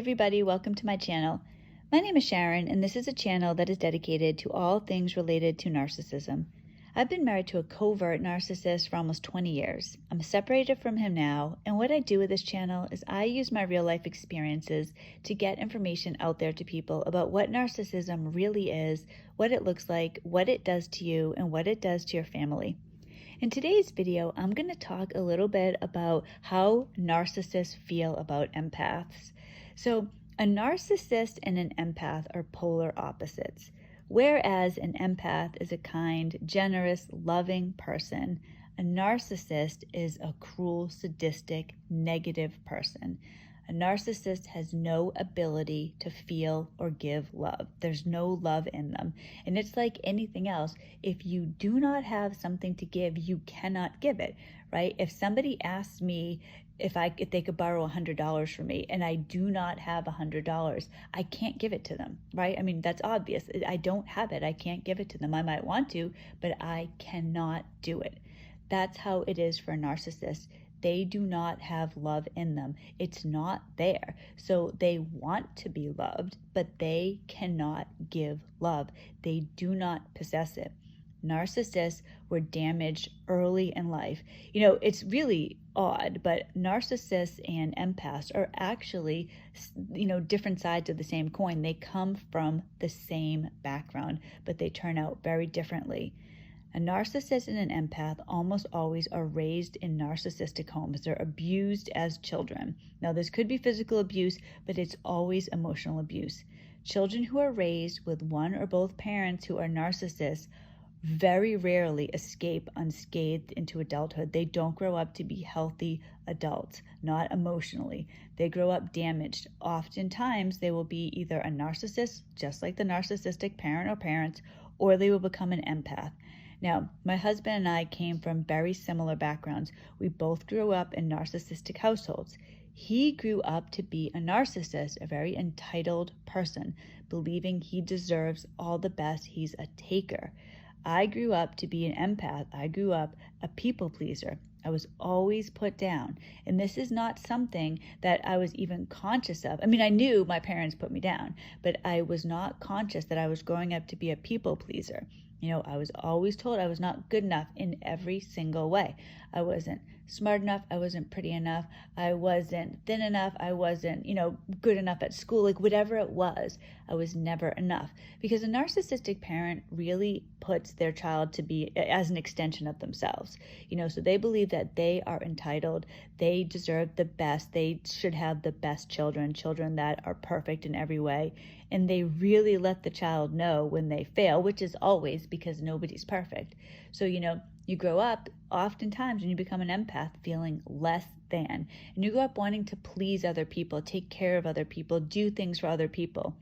everybody, welcome to my channel. My name is Sharon and this is a channel that is dedicated to all things related to narcissism. I've been married to a covert narcissist for almost 20 years. I'm separated from him now, and what I do with this channel is I use my real life experiences to get information out there to people about what narcissism really is, what it looks like, what it does to you, and what it does to your family. In today's video, I'm going to talk a little bit about how narcissists feel about empaths. So a narcissist and an empath are polar opposites. Whereas an empath is a kind, generous, loving person, a narcissist is a cruel, sadistic, negative person. A narcissist has no ability to feel or give love. There's no love in them. And it's like anything else. If you do not have something to give, you cannot give it, right? If somebody asks me if they could borrow $100 from me and I do not have $100, I can't give it to them, right? I mean, that's obvious. I don't have it. I can't give it to them. I might want to, but I cannot do it. That's how it is for a narcissist. They do not have love in them. It's not there. So they want to be loved, but they cannot give love. They do not possess it. Narcissists were damaged early in life. You know, it's really odd, but narcissists and empaths are actually, different sides of the same coin. They come from the same background, but they turn out very differently. A narcissist and an empath almost always are raised in narcissistic homes. They're abused as children. Now, this could be physical abuse, but it's always emotional abuse. Children who are raised with one or both parents who are narcissists very rarely escape unscathed into adulthood. They don't grow up to be healthy adults, not emotionally. They grow up damaged. Oftentimes, they will be either a narcissist, just like the narcissistic parent or parents, or they will become an empath. Now, my husband and I came from very similar backgrounds. We both grew up in narcissistic households. He grew up to be a narcissist, a very entitled person, believing he deserves all the best. He's a taker. I grew up to be an empath. I grew up a people pleaser. I was always put down. And this is not something that I was even conscious of. I mean, I knew my parents put me down, but I was not conscious that I was growing up to be a people pleaser. I was always told I was not good enough in every single way. I wasn't smart enough. I wasn't pretty enough. I wasn't thin enough. I wasn't, good enough at school. Like whatever it was, I was never enough. Because a narcissistic parent really puts their child to be as an extension of themselves. So they believe that they are entitled. They deserve the best. They should have the best children that are perfect in every way. And they really let the child know when they fail, which is always because nobody's perfect. So, you grow up oftentimes when you become an empath feeling less than. And you grow up wanting to please other people, take care of other people, do things for other people.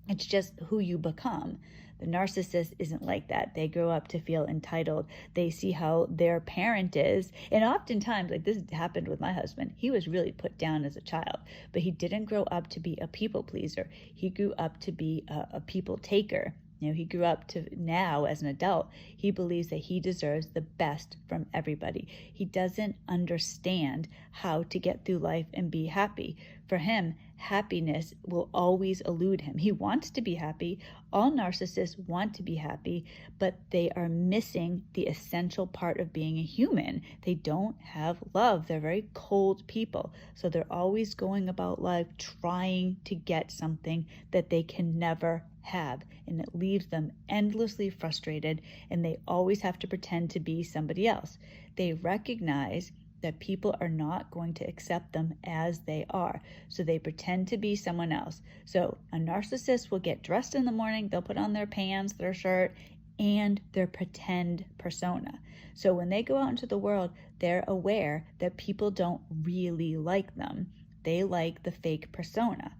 It's just who you become. The narcissist isn't like that. They grow up to feel entitled. They see how their parent is. And oftentimes, like this happened with my husband, he was really put down as a child, but he didn't grow up to be a people pleaser. He grew up to be a people taker. He grew up to now as an adult, he believes that he deserves the best from everybody. He doesn't understand how to get through life and be happy. For him, happiness will always elude him. He wants to be happy. All narcissists want to be happy, but they are missing the essential part of being a human. They don't have love. They're very cold people. So they're always going about life trying to get something that they can never have, and it leaves them endlessly frustrated, and they always have to pretend to be somebody else. They recognize that people are not going to accept them as they are, so they pretend to be someone else. So a narcissist will get dressed in the morning, they'll put on their pants, their shirt, and their pretend persona. So when they go out into the world, they're aware that people don't really like them. They like the fake persona.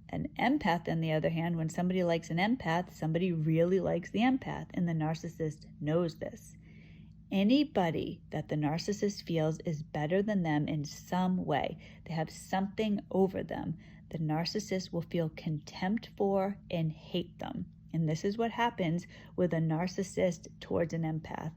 An empath, on the other hand, when somebody likes an empath, somebody really likes the empath, and the narcissist knows this. Anybody that the narcissist feels is better than them in some way, they have something over them, the narcissist will feel contempt for and hate them. And this is what happens with a narcissist towards an empath.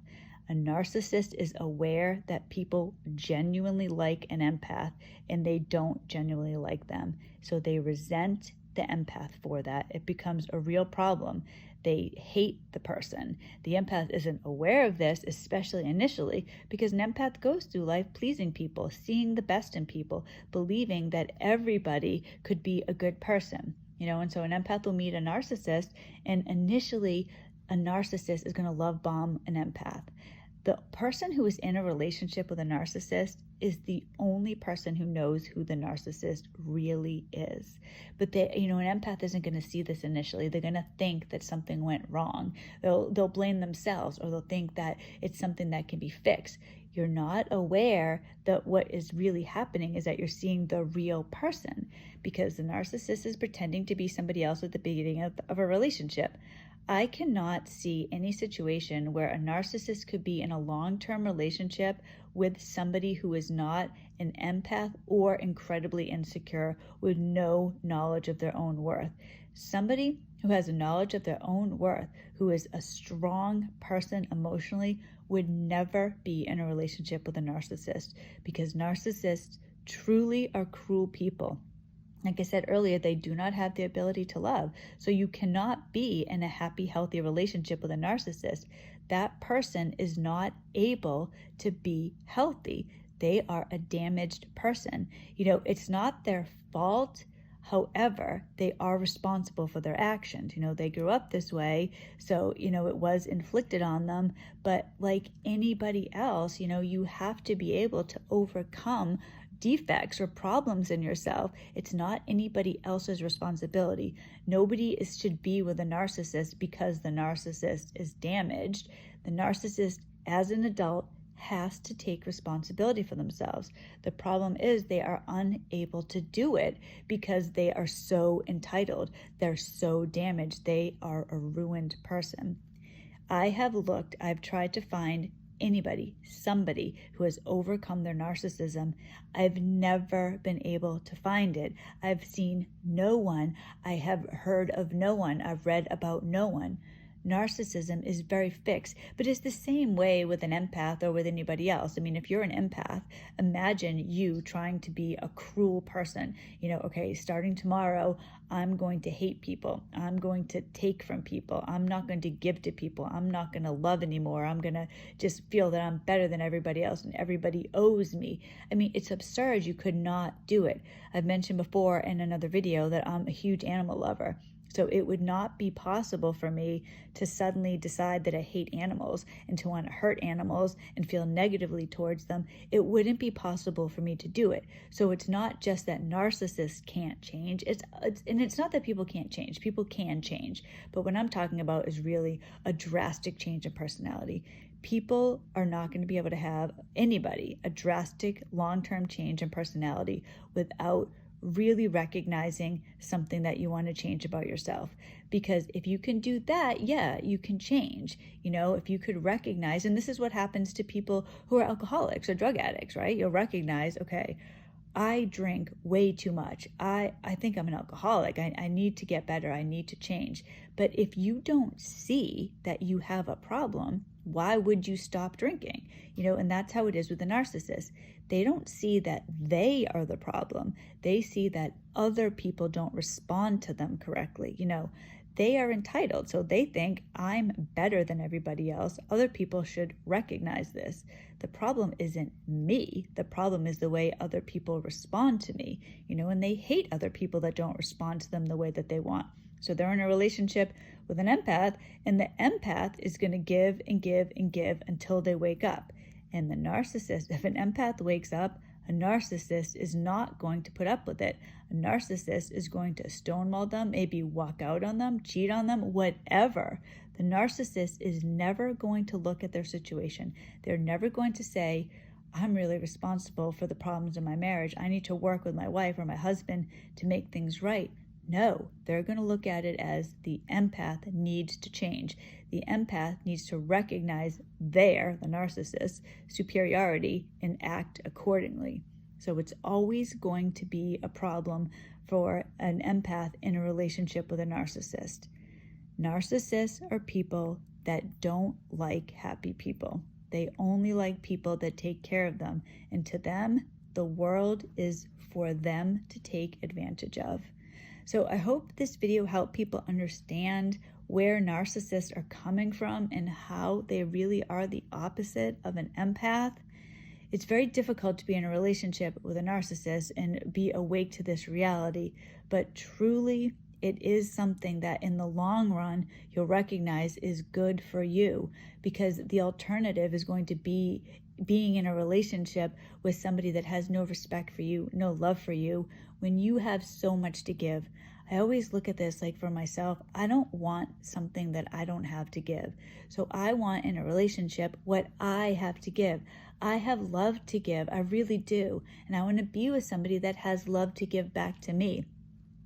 A narcissist is aware that people genuinely like an empath and they don't genuinely like them. So they resent the empath for that. It becomes a real problem. They hate the person. The empath isn't aware of this, especially initially, because an empath goes through life pleasing people, seeing the best in people, believing that everybody could be a good person. And so an empath will meet a narcissist, and initially a narcissist is going to love bomb an empath. The person who is in a relationship with a narcissist is the only person who knows who the narcissist really is. But an empath isn't going to see this initially. They're going to think that something went wrong. They'll blame themselves, or they'll think that it's something that can be fixed. You're not aware that what is really happening is that you're seeing the real person, because the narcissist is pretending to be somebody else at the beginning of a relationship. I cannot see any situation where a narcissist could be in a long-term relationship with somebody who is not an empath or incredibly insecure with no knowledge of their own worth. Somebody who has a knowledge of their own worth, who is a strong person emotionally, would never be in a relationship with a narcissist, because narcissists truly are cruel people. Like I said earlier, they do not have the ability to love. So you cannot be in a happy, healthy relationship with a narcissist. That person is not able to be healthy. They are a damaged person. It's not their fault. However, they are responsible for their actions. They grew up this way, so, it was inflicted on them. But like anybody else, you have to be able to overcome defects or problems in yourself. It's not anybody else's responsibility. Nobody should be with a narcissist because the narcissist is damaged. The narcissist, as an adult, has to take responsibility for themselves. The problem is they are unable to do it because they are so entitled. They're so damaged. They are a ruined person. I've tried to find somebody who has overcome their narcissism. I've never been able to find it. I've seen no one. I have heard of no one. I've read about no one. Narcissism is very fixed, but it's the same way with an empath or with anybody else. I mean, if you're an empath, imagine you trying to be a cruel person. Okay, starting tomorrow, I'm going to hate people. I'm going to take from people. I'm not going to give to people. I'm not going to love anymore. I'm going to just feel that I'm better than everybody else and everybody owes me. I mean, it's absurd. You could not do it. I've mentioned before in another video that I'm a huge animal lover. So it would not be possible for me to suddenly decide that I hate animals and to want to hurt animals and feel negatively towards them. It wouldn't be possible for me to do it. So it's not just that narcissists can't change. It's not that people can't change. People can change. But what I'm talking about is really a drastic change in personality. People are not going to be able to have a drastic long-term change in personality without really recognizing something that you want to change about yourself. Because if you can do that, yeah, you can change. If you could recognize, and this is what happens to people who are alcoholics or drug addicts, right? You'll recognize, okay, I drink way too much. I think I'm an alcoholic. I need to get better. I need to change. But if you don't see that you have a problem, why would you stop drinking? And that's how it is with the narcissist. They don't see that they are the problem. They see that other people don't respond to them correctly. They are entitled. So they think I'm better than everybody else. Other people should recognize this. The problem isn't me. The problem is the way other people respond to me, and they hate other people that don't respond to them the way that they want. So they're in a relationship with an empath, and the empath is going to give and give and give until they wake up. And the narcissist, if an empath wakes up, a narcissist is not going to put up with it. A narcissist is going to stonewall them, maybe walk out on them, cheat on them, whatever. The narcissist is never going to look at their situation. They're never going to say, I'm really responsible for the problems in my marriage. I need to work with my wife or my husband to make things right. No, they're going to look at it as the empath needs to change. The empath needs to recognize the narcissist's superiority and act accordingly. So it's always going to be a problem for an empath in a relationship with a narcissist. Narcissists are people that don't like happy people. They only like people that take care of them. And to them, the world is for them to take advantage of. So I hope this video helped people understand where narcissists are coming from and how they really are the opposite of an empath. It's very difficult to be in a relationship with a narcissist and be awake to this reality, but truly it is something that in the long run you'll recognize is good for you, because the alternative is going to be being in a relationship with somebody that has no respect for you, no love for you, when you have so much to give. I always look at this like for myself, I don't want something that I don't have to give. So I want in a relationship what I have to give. I have love to give, I really do. And I want to be with somebody that has love to give back to me.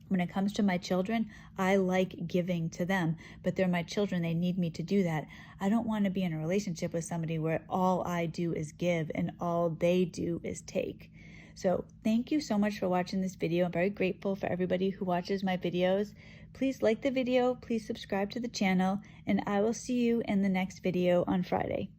When it comes to my children, I like giving to them, but they're my children, they need me to do that. I don't want to be in a relationship with somebody where all I do is give and all they do is take. So thank you so much for watching this video. I'm very grateful for everybody who watches my videos. Please like the video, please subscribe to the channel, and I will see you in the next video on Friday.